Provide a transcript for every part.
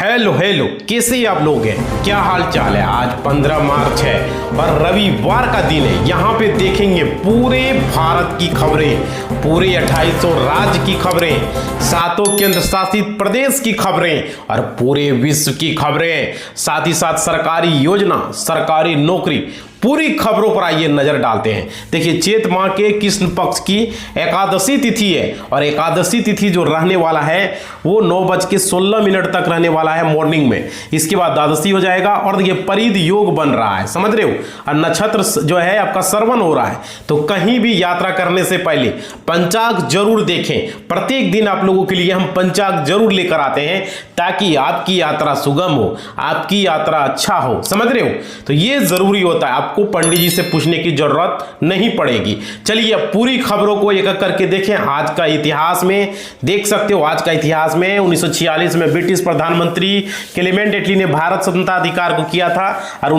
Hello hello, कैसे आप लोग हैं? क्या हाल चाल है? आज 15 मार्च है और रविवार का दिन है। यहाँ पे देखेंगे पूरे भारत की खबरें, पूरे 2800 राज्य की खबरें, 7 केंद्र शासित प्रदेश की खबरें और पूरे विश्व की खबरें, साथ ही साथ सरकारी योजना, सरकारी नौकरी, पूरी खबरों पर आइए नजर डालते हैं। देखिए, चैत माह के कृष्ण पक्ष की एकादशी तिथि है और एकादशी तिथि जो रहने वाला है वो 9:16 तक रहने वाला है मॉर्निंग में। इसके बाद द्वादशी हो जाएगा और देखिए परिध योग बन रहा है, समझ रहे हो, और नक्षत्र जो है आपका श्रवण हो रहा है। तो कहीं भी यात्रा करने से पहले पंचांग जरूर देखें। प्रत्येक दिन आप लोगों के लिए हम पंचांग जरूर लेकर आते हैं ताकि आपकी यात्रा सुगम हो, आपकी यात्रा अच्छा हो, समझ रहे हो। तो ये जरूरी होता है, आपको पंडित जी से पूछने की जरूरत नहीं पड़ेगी। चलिए अब पूरी खबरों को एक एक करके देखें। आज का इतिहास में देख सकते हो, आज का इतिहास में 1946 में ब्रिटिश प्रधानमंत्री क्लेमेंट एटली ने भारत स्वतंत्रता अधिकार को किया था और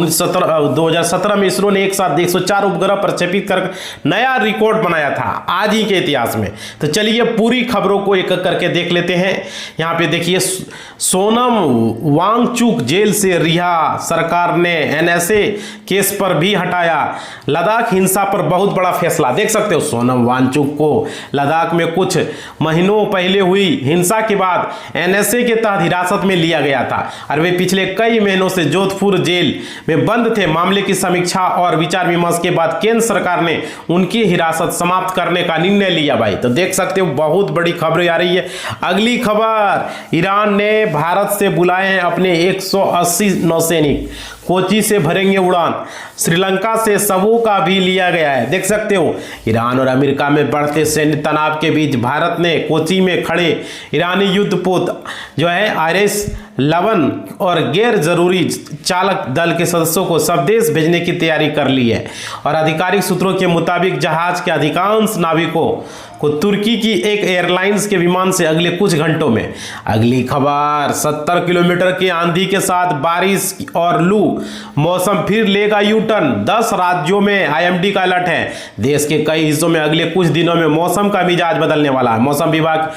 2017 में इसरो ने एक साथ 104 उपग्रह प्रक्षेपित कर नया रिकॉर्ड बनाया था आज ही के इतिहास में। तो चलिए पूरी खबरों को एक एक करके देख लेते हैं। यहाँ पे देखिए, सोनम वांगचुक जेल से रिहा, सरकार ने एनएसए केस पर भी हटाया। लद्दाख हिंसा पर बहुत बड़ा फैसला, देख सकते हो सोनम वांगचुक को लद्दाख में कुछ महीनों पहले हुई हिंसा के बाद एनएसए के तहत हिरासत में लिया गया था और वे पिछले कई महीनों से जोधपुर जेल में बंद थे। मामले की समीक्षा और विचार विमर्श के बाद केंद्र सरकार ने उनकी हिरासत समाप्त करने का निर्णय लिया। भाई तो देख सकते हो बहुत बड़ी खबरें आ रही है। अगली खबर, ईरान ने भारत से बुलाए हैं अपने 180 नौसैनिक, कोची से भरेंगे उड़ान। श्रीलंका से सबों का भी लिया गया है, देख सकते हो। ईरान और अमेरिका में बढ़ते सैन्य तनाव के बीच भारत ने कोची में खड़े ईरानी युद्धपोत जो है IS-11 और गैर जरूरी चालक दल के सदस्यों को स्वदेश भेजने की तैयारी कर ली है और आधिकारिक सूत्रों के मुताबिक जहाज के अधिकांश नाविकों को तुर्की की एक एयरलाइंस के विमान से अगले कुछ घंटों में। अगली खबर, 70 किलोमीटर की आंधी के साथ बारिश और लू, मौसम फिर लेगा यू टर्न। 10 राज्यों में IMD का अलर्ट है। देश के कई हिस्सों में अगले कुछ दिनों में मौसम का मिजाज बदलने वाला है। मौसम विभाग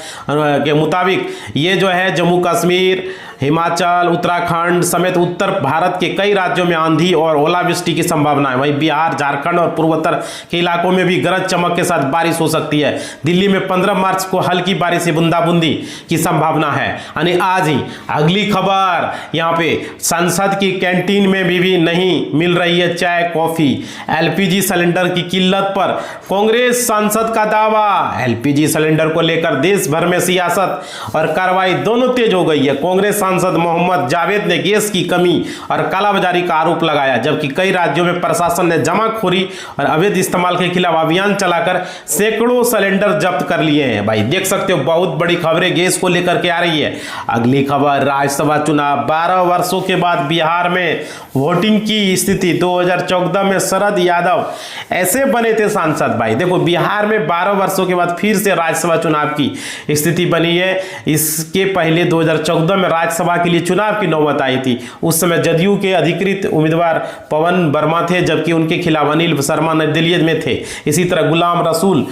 के मुताबिक ये जो है जम्मू कश्मीर, हिमाचल, उत्तराखंड समेत उत्तर भारत के कई राज्यों में आंधी और ओलावृष्टि की संभावना है। वहीं बिहार, झारखंड और पूर्वोत्तर के इलाकों में भी गरज चमक के साथ बारिश हो सकती है। दिल्ली में 15 मार्च को हल्की बारिश से बूंदाबूंदी की संभावना है, यानी आज ही। अगली खबर, यहाँ पे संसद की कैंटीन में भी नहीं मिल रही है चाय कॉफी। LPG सिलेंडर की किल्लत पर कांग्रेस सांसद का दावा। LPG सिलेंडर को लेकर देश भर में सियासत और कार्रवाई दोनों तेज हो गई है। कांग्रेस सांसद मोहम्मद जावेद ने गैस की कमी और कालाबाजारी का आरोप लगाया, जबकि कई राज्यों में प्रशासन ने जमाखोरी और अवैध इस्तेमाल के खिलाफ अभियान चलाकर सैकड़ों सिलेंडर जब्त कर लिए हैं। भाई देख सकते हो बहुत बड़ी खबरें गैस को लेकर के आ रही है। अगली खबर, राज्यसभा चुनाव, 12 वर्षों के बाद बिहार में वोटिंग की स्थिति। 2014 में शरद यादव ऐसे बने थे सांसद। भाई देखो, बिहार में 12 वर्षों के बाद फिर से राज्यसभा चुनाव की स्थिति बनी है। इसके पहले 2014 में राज्यसभा के लिए चुनाव की नौबत आई थी। उस समय जदयू के अधिकृत उम्मीदवार पवन वर्मा थे, जबकि उनके खिलाफ अनिल शर्मा निर्दलीय में थे। इसी तरह गुलाम रसूल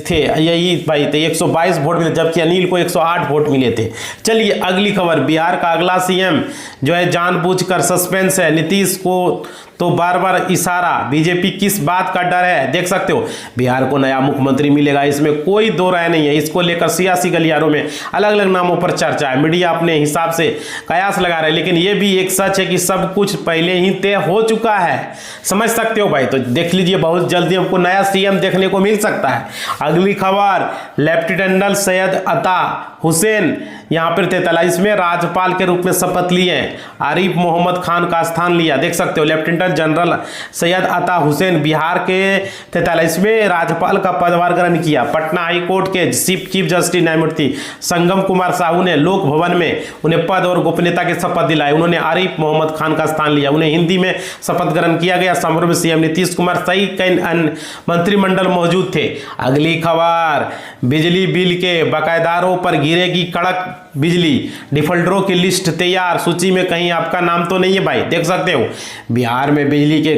थे, यही भाई थे, 122 वोट मिले, जबकि अनिल को 108 वोट मिले थे। चलिए अगली खबर, बिहार का अगला CM जो है जानबूझकर सस्पेंस है। नीतीश को तो बार बार इशारा, बीजेपी किस बात का डर है, देख सकते हो। बिहार को नया मुख्यमंत्री मिलेगा, इसमें कोई दो राय नहीं है। इसको लेकर सियासी गलियारों में अलग अलग नामों पर चर्चा है। मीडिया अपने हिसाब से कयास लगा रहे हैं, लेकिन यह भी एक सच है कि सब कुछ पहले ही तय हो चुका है, समझ सकते हो भाई। तो देख लीजिए, बहुत जल्दी हमको नया CM देखने को मिल सकता है। अगली खबर, लेफ्टिनेंट जनरल सैयद अता हुसैन यहाँ पर 43 में राज्यपाल के रूप में शपथ लिए। आरिफ मोहम्मद खान का स्थान लिया, देख सकते हो। लेफ्टिनेंट जनरल सैयद अता हुसैन बिहार के 43वें राज्यपाल का पदभार ग्रहण किया। पटना हाई कोर्ट के चीफ जस्टिस न्यायमूर्ति संगम कुमार साहू ने लोक भवन में उन्हें पद और गोपनीयता की शपथ दिलाई। उन्होंने आरिफ मोहम्मद खान का स्थान लिया। उन्हें हिंदी में शपथ ग्रहण किया गया। समारोह में CM नीतीश कुमार सहित कई अन्य मंत्रिमंडल मौजूद थे। अगली खबर, बिजली बिल के बकायेदारों पर गिरेगी कड़क बिजली, डिफॉल्टरों की लिस्ट तैयार, सूची में कहीं आपका नाम तो नहीं है भाई। देख सकते हो बिहार में बिजली के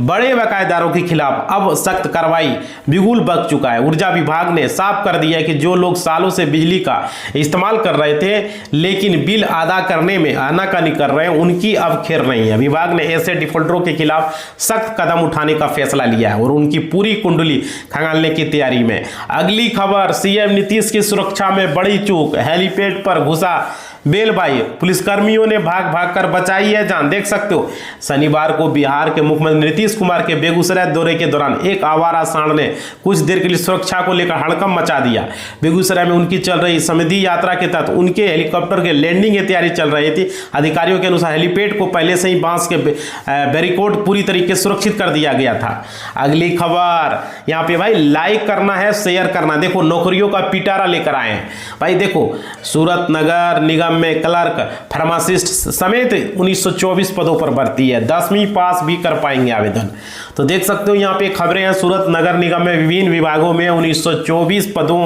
बड़े बकायेदारों के खिलाफ अब सख्त कार्रवाई बिगुल बक चुका है। ऊर्जा विभाग ने साफ कर दिया है कि जो लोग सालों से बिजली का इस्तेमाल कर रहे थे लेकिन बिल अदा करने में आनाकानी कर रहे हैं, उनकी अब खैर नहीं है। विभाग ने ऐसे डिफॉल्टरों के खिलाफ सख्त कदम उठाने का फैसला लिया है और उनकी पूरी कुंडली खंगालने की तैयारी में। अगली खबर, सीएम नीतीश की सुरक्षा में बड़ी चूक, हेलीपैड पर घुसा बेलबाई, पुलिसकर्मियों ने भाग भाग कर बचाई है जान। देख सकते हो शनिवार को बिहार के मुख्यमंत्री नीतीश कुमार के बेगूसराय दौरे के दौरान एक आवारा सांड ने कुछ देर के लिए सुरक्षा को लेकर हड़कंप मचा दिया। बेगूसराय में उनकी चल रही समृद्धि यात्रा के तहत उनके हेलीकॉप्टर के लैंडिंग की तैयारी चल रही थी। अधिकारियों के अनुसार हेलीपैड को पहले से ही बांस के बैरिकेड पूरी तरीके से सुरक्षित कर दिया गया था। अगली खबर यहाँ पे भाई लाइक करना है, शेयर करना। देखो नौकरियों का पिटारा लेकर आए हैं भाई। देखो सूरत नगर निगम में क्लर्क, फार्मासिस्ट समेत 1924 पदों पर भर्ती है। 10वीं पास भी कर पाएंगे आवेदन। तो देख सकते हो यहाँ पे खबरें हैं। सूरत नगर निगम में विभिन्न विभागों में 1924 पदों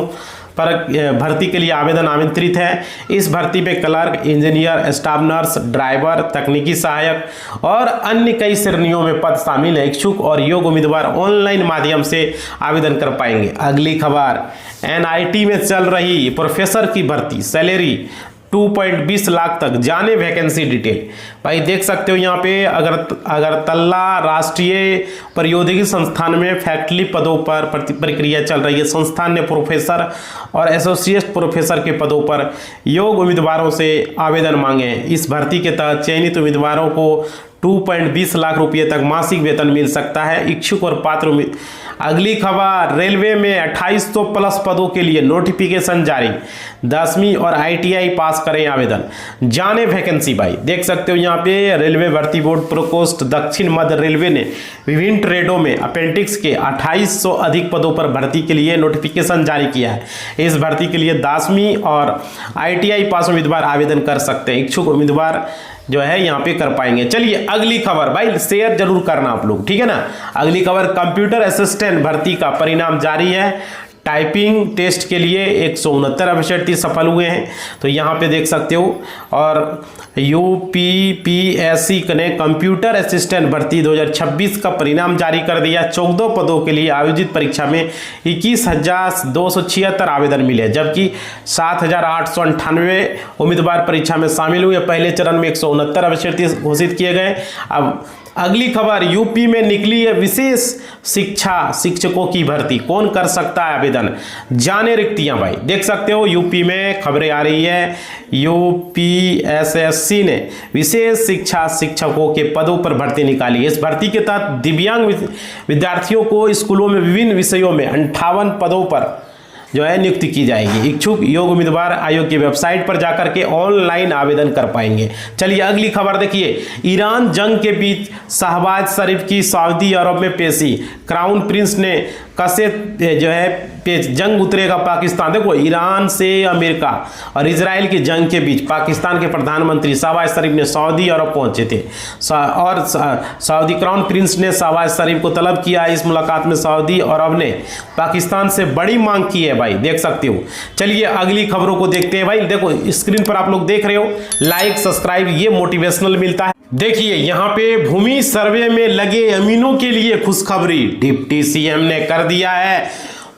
पर भर्ती के लिए आवेदन आमंत्रित है। इस भर्ती में clerk, engineer, staff nurse, driver, तकनीकी सहायक और अन्य कई श्रेणियों में पद शामिल है। इच्छुक और योग्य उम्मीदवार ऑनलाइन माध्यम से आवेदन कर पाएंगे। अगली खबर, एनआईटी में चल रही प्रोफेसर की भर्ती, सैलरी 2.20 लाख तक, जाने वैकेंसी डिटेल। भाई देख सकते हो यहाँ पे अगरतला राष्ट्रीय प्रौद्योगिकी संस्थान में फैकल्टी पदों पर प्रक्रिया चल रही है। संस्थान ने प्रोफेसर और एसोसिएट प्रोफेसर के पदों पर योग्य उम्मीदवारों से आवेदन मांगे हैं। इस भर्ती के तहत चयनित उम्मीदवारों को 2.20 लाख रुपये तक मासिक वेतन मिल सकता है। इच्छुक और पात्र अगली खबर, रेलवे में 2800 प्लस पदों के लिए नोटिफिकेशन जारी, 10वीं और ITI पास करें आवेदन, जाने वैकेंसी। भाई देख सकते हो यहाँ पे रेलवे भर्ती बोर्ड प्रकोष्ठ दक्षिण मध्य रेलवे ने विभिन्न ट्रेडों में अपेंडिक्स के 2800 अधिक पदों पर भर्ती के लिए नोटिफिकेशन जारी किया है। इस भर्ती के लिए 10वीं और ITI पास उम्मीदवार आवेदन कर सकते हैं। इच्छुक उम्मीदवार जो है यहाँ पे कर पाएंगे। चलिए अगली खबर, भाई शेयर जरूर करना आप लोग, ठीक है ना। अगली खबर, कंप्यूटर असिस्टेंट भर्ती का परिणाम जारी है। टाइपिंग टेस्ट के लिए 169 अभ्यर्थी सफल हुए हैं। तो यहाँ पे देख सकते हो। और UPPSC ने कंप्यूटर असिस्टेंट भर्ती 2026 का परिणाम जारी कर दिया। 14 पदों के लिए आयोजित परीक्षा में 21,276 आवेदन मिले, जबकि 7,898 उम्मीदवार परीक्षा में शामिल हुए। पहले चरण में 169 अभ्यर्थी घोषित किए गए। अब अगली खबर, यूपी में निकली है विशेष शिक्षा शिक्षकों की भर्ती, कौन कर सकता है आवेदन, जाने रिक्तियां। भाई देख सकते हो यूपी में खबरें आ रही है। UPSSC ने विशेष शिक्षा शिक्षकों के पदों पर भर्ती निकाली। इस भर्ती के तहत दिव्यांग विद्यार्थियों को स्कूलों में विभिन्न विषयों में 58 पदों पर जो है नियुक्ति की जाएगी। इच्छुक योग्य उम्मीदवार आयोग की वेबसाइट पर जाकर के ऑनलाइन आवेदन कर पाएंगे। चलिए अगली खबर देखिए, ईरान जंग के बीच शहबाज शरीफ की सऊदी अरब में पेशी, क्राउन प्रिंस ने कसे जो है पेश, जंग उतरेगा पाकिस्तान। देखो ईरान से अमेरिका और इजराइल की जंग के बीच पाकिस्तान के प्रधानमंत्री शहबाज शरीफ ने सऊदी अरब पहुंचे थे और सऊदी क्राउन प्रिंस ने शहबाज शरीफ को तलब किया। इस मुलाकात में सऊदी अरब ने पाकिस्तान से बड़ी मांग की है। भाई देख सकते हो। चलिए अगली खबरों को देखते हैं। भाई देखो स्क्रीन पर आप लोग देख रहे हो, लाइक सब्सक्राइब, ये मोटिवेशनल मिलता है। देखिए यहाँ पे भूमि सर्वे में लगे अमीनों के लिए खुशखबरी, डिप्टी सीएम ने कर दिया है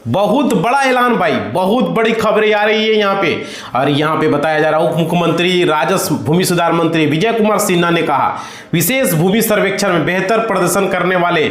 बहुत बड़ा ऐलान। भाई बहुत बड़ी खबरें आ रही है यहाँ पे। और यहाँ पे बताया जा रहा है उप मुख्यमंत्री राजस्व भूमि सुधार मंत्री विजय कुमार सिन्हा ने कहा विशेष भूमि सर्वेक्षण में बेहतर प्रदर्शन करने वाले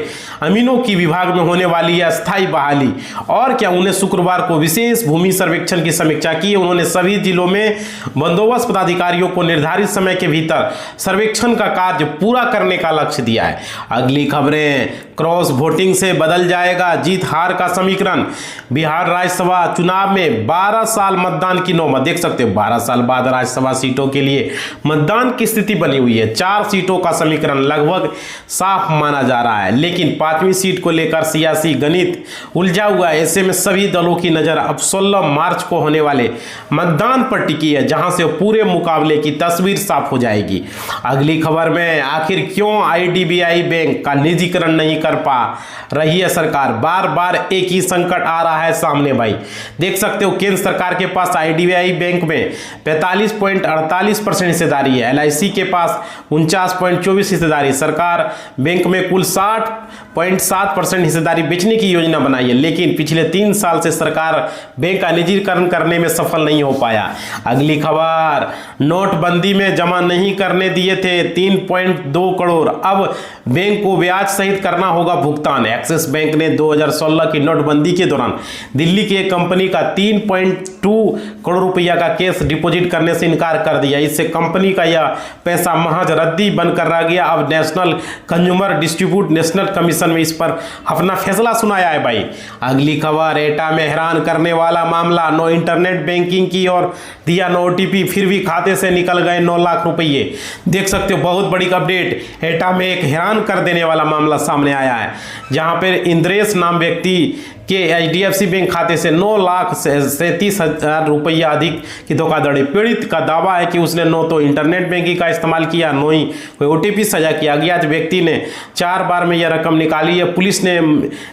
अमीनों की विभाग में होने वाली है अस्थायी बहाली। और क्या, उन्हें शुक्रवार को विशेष भूमि सर्वेक्षण की समीक्षा की। उन्होंने सभी जिलों में बंदोबस्त पदाधिकारियों को निर्धारित समय के भीतर सर्वेक्षण का कार्य पूरा करने का लक्ष्य दिया है। अगली खबरें, क्रॉस वोटिंग से बदल जाएगा जीत हार का समीकरण। बिहार राज्यसभा चुनाव में 12 साल मतदान की नौबत। देख सकते हो 12 साल बाद राज्यसभा सीटों के लिए मतदान की स्थिति बनी हुई है। 4 सीटों का समीकरण लगभग साफ माना जा रहा है, लेकिन 5वीं सीट को लेकर सियासी गणित उलझा हुआ है। ऐसे में सभी दलों की नजर अब 16 मार्च को होने वाले मतदान पर टिकी है, जहां से पूरे मुकाबले की तस्वीर साफ हो जाएगी। अगली खबर में, आखिर क्यों IDBI बैंक का निजीकरण नहीं कर पा रही है सरकार, बार बार एक ही संकट आ रहा है सामने भाई। देख सकते हो केंद्र सरकार के पास आईडीबीआई बैंक में 45.48% हिस्सेदारी है, एलआईसी के पास 49.24% हिस्सेदारी। सरकार बैंक में कुल 60.7% हिस्सेदारी बेचने की योजना बनाई है, लेकिन पिछले 3 साल से सरकार बैंक का निजीकरण करने में सफल नहीं हो पाया। अगली खबर, नोटबंदी में जमा नहीं करने दिए थे 3.2 करोड़, अब बैंक को ब्याज सहित करना होगा भुगतान। एक्सिस बैंक ने 2016 की नोटबंदी के दौरान दिल्ली की एक कंपनी का 3.2 करोड़ रुपया का कैश डिपॉजिट करने से इनकार कर दिया। इससे कंपनी का यह पैसा महज रद्दी बनकर रह गया। अब national consumer distribute national commission में इस पर अपना फैसला सुनाया है भाई। अगली खबर, एटा में हैरान करने वाला मामला, नो इंटरनेट बैंकिंग की और दिया नो ओटीपी, फिर भी खाते से निकल गए 9 लाख रुपये। देख सकते हो बहुत बड़ी अपडेट, एटा में एक हैरान कर देने वाला मामला सामने आया है, जहां पर इंद्रेश नाम व्यक्ति के एचडीएफसी बैंक खाते से 9,37,000 रुपया अधिक की धोखाधड़ी। पीड़ित का दावा है कि उसने न तो इंटरनेट बैंकिंग का इस्तेमाल किया, न ही कोई ओटीपी साझा किया। अज्ञात व्यक्ति ने 4 बार में यह रकम निकाली है। पुलिस ने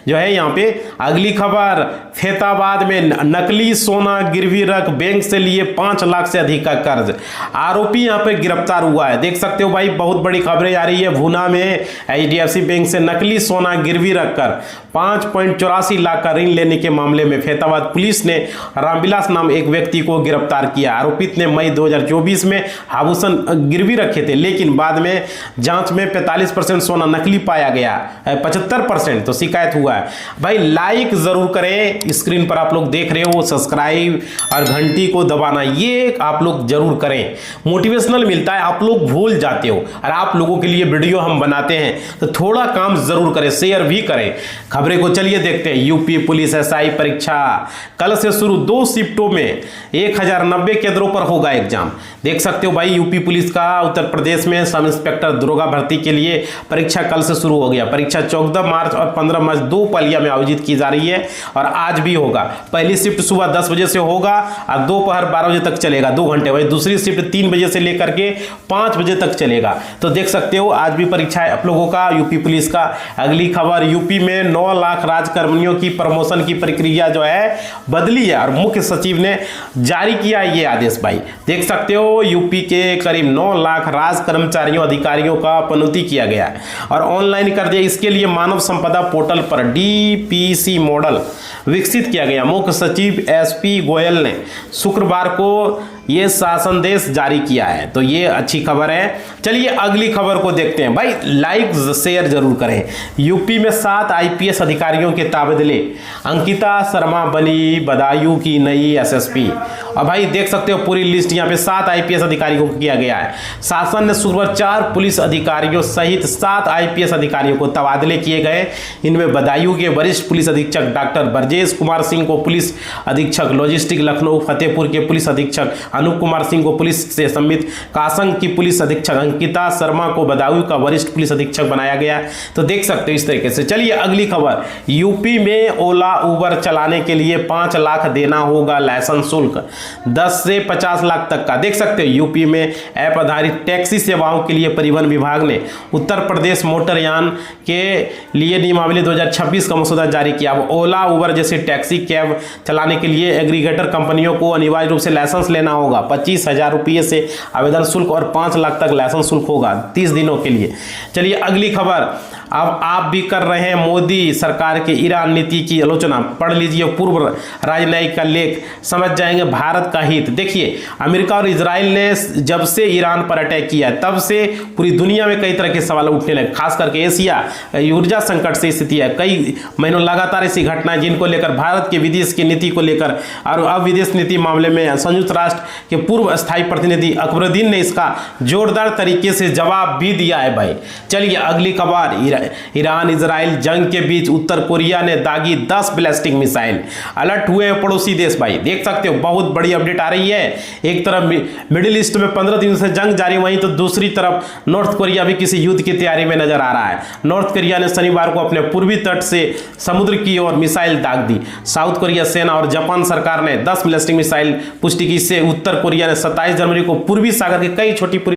जो है यहाँ पे। अगली खबर, फैताबाद में नकली सोना गिरवी रख बैंक से लिए 5 लाख से अधिक का कर्ज, आरोपी यहाँ पे गिरफ्तार हुआ है। देख सकते हो भाई बहुत बड़ी खबरें आ रही है। भूना में एचडीएफसी बैंक से नकली सोना गिरवी रखकर 5.84 लाख का ऋण लेने के मामले में फैताबाद पुलिस ने रामविलास नाम एक व्यक्ति को गिरफ्तार किया। आरोपित ने मई 2024 में आभूषण गिरवी रखे थे, लेकिन बाद में जांच में 45% सोना नकली पाया गया, 75% तो शिकायत हुआ है। भाई लाइक जरूर करें, स्क्रीन पर आप लोग देख रहे हो, सब्सक्राइब और घंटी को दबाना ये आप लोग जरूर करें, मोटिवेशनल मिलता है। आप लोग भूल जाते हो और आप लोगों के लिए वीडियो हम बनाते हैं तो थोड़ा काम जरूर करें, शेयर भी करें। खबरें को चलिए देखते हैं। यूपी पुलिस एसआई परीक्षा कल से शुरू, 2 शिफ्टों में 1090 केंद्रों पर होगा एग्जाम। देख सकते हो भाई यूपी पुलिस का उत्तर प्रदेश में सब इंस्पेक्टर दरोगा भर्ती के लिए परीक्षा कल से शुरू हो गया। परीक्षा 14 मार्च और 15 मार्च 2 पालियां में आयोजित की जा रही है और आज भी होगा। पहली शिफ्ट सुबह 10 बजे से होगा और दोपहर 12 बजे तक चलेगा, 2 घंटे। वही दूसरी शिफ्ट 3 बजे से लेकर के 5 बजे तक चलेगा। तो देख सकते हो आज भी परीक्षा है आप लोगों का यूपी पुलिस का। अगली खबर, यूपी में 9 लाख राजकर्मियों की प्रमोशन की प्रक्रिया जो है बदली है और मुख्य सचिव ने जारी किया ये आदेश भाई। देख सकते हो यूपी के करीब 9 लाख राज कर्मचारियों अधिकारियों का पदोन्नति किया गया है और ऑनलाइन कर दिया। इसके लिए मानव संपदा पोर्टल पर डीपीसी मॉडल विकसित किया गया। मुख्य सचिव एसपी गोयल ने शुक्रवार को ये शासनदेश जारी किया है, तो ये अच्छी खबर है। चलिए अगली खबर को देखते हैं भाई, लाइक शेयर जरूर करें। यूपी में 7 आईपीएस अधिकारियों के तबादले, अंकिता शर्मा बनी बदायूं की नई एसएसपी। और भाई देख सकते हो पूरी लिस्ट यहाँ पे 7 आईपीएस अधिकारियों को किया गया है। शासन ने शुक्रवार 4 पुलिस अधिकारियों सहित 7 आईपीएस अधिकारियों को तबादले किए गए। इनमें बदायूं के वरिष्ठ पुलिस अधीक्षक डॉक्टर ब्रजेश कुमार सिंह को पुलिस अधीक्षक लॉजिस्टिक लखनऊ, फतेहपुर के पुलिस अधीक्षक अनूप कुमार सिंह को पुलिस से संबित, कासंग की पुलिस अधीक्षक अंकिता शर्मा को बदायूं का वरिष्ठ पुलिस अधीक्षक बनाया गया। तो देख सकते हो इस तरीके से। चलिए अगली खबर, यूपी में ओला उबर चलाने के लिए 5 लाख देना होगा लाइसेंस शुल्क, 10 से 50 लाख तक का। देख सकते हो यूपी में ऐप आधारित टैक्सी सेवाओं के लिए परिवहन विभाग ने उत्तर प्रदेश मोटरयान के लिए नियमावली 2026 का मसौदा जारी किया। अब ओला उबर जैसे टैक्सी कैब चलाने के लिए एग्रीगेटर कंपनियों को अनिवार्य रूप से लाइसेंस लेना होगा। 25,000 रुपये से आवेदन शुल्क और 5 लाख तक लाइसेंस शुल्क होगा 30 दिनों के लिए। चलिए अगली खबर, अब आप भी कर रहे हैं मोदी सरकार के ईरान नीति की आलोचना, पढ़ लीजिए पूर्व राजनयिक का लेख, समझ जाएंगे भारत का हित। देखिए अमेरिका और इजराइल ने जब से ईरान पर अटैक किया तब से पूरी दुनिया में कई तरह के सवाल उठने लगे, खास करके एशिया ऊर्जा संकट से स्थिति है। कई महीनों लगातार ऐसी घटनाएं जिनको लेकर भारत के विदेश की नीति को लेकर और अब विदेश नीति मामले में संयुक्त राष्ट्र के पूर्व स्थायी प्रतिनिधि अकबरुद्दीन ने इसका जोरदार तरीके से जवाब भी दिया है भाई। चलिए अगली खबर, ईरान इजराइल जंग के बीच उत्तर कोरिया ने दागी 10 बैलिस्टिक मिसाइल, अलर्ट हुए पड़ोसी देश भाई। देख सकते हो बहुत बड़ी अपडेट आ रही है। एक तरफ मिडिल ईस्ट में 15 दिन से जंग जारी, वहीं तो दूसरी तरफ नॉर्थ कोरिया भी किसी युद्ध की तैयारी में नजर आ रहा है। नॉर्थ कोरिया ने शनिवार को अपने पूर्वी तट से समुद्र की ओर मिसाइल दाग दी। साउथ कोरिया सेना और जापान सरकार ने 10 बैलिस्टिक मिसाइल पुष्टि की। इससे उत्तर कोरिया ने 27 जनवरी को पूर्वी सागर के कई छोटी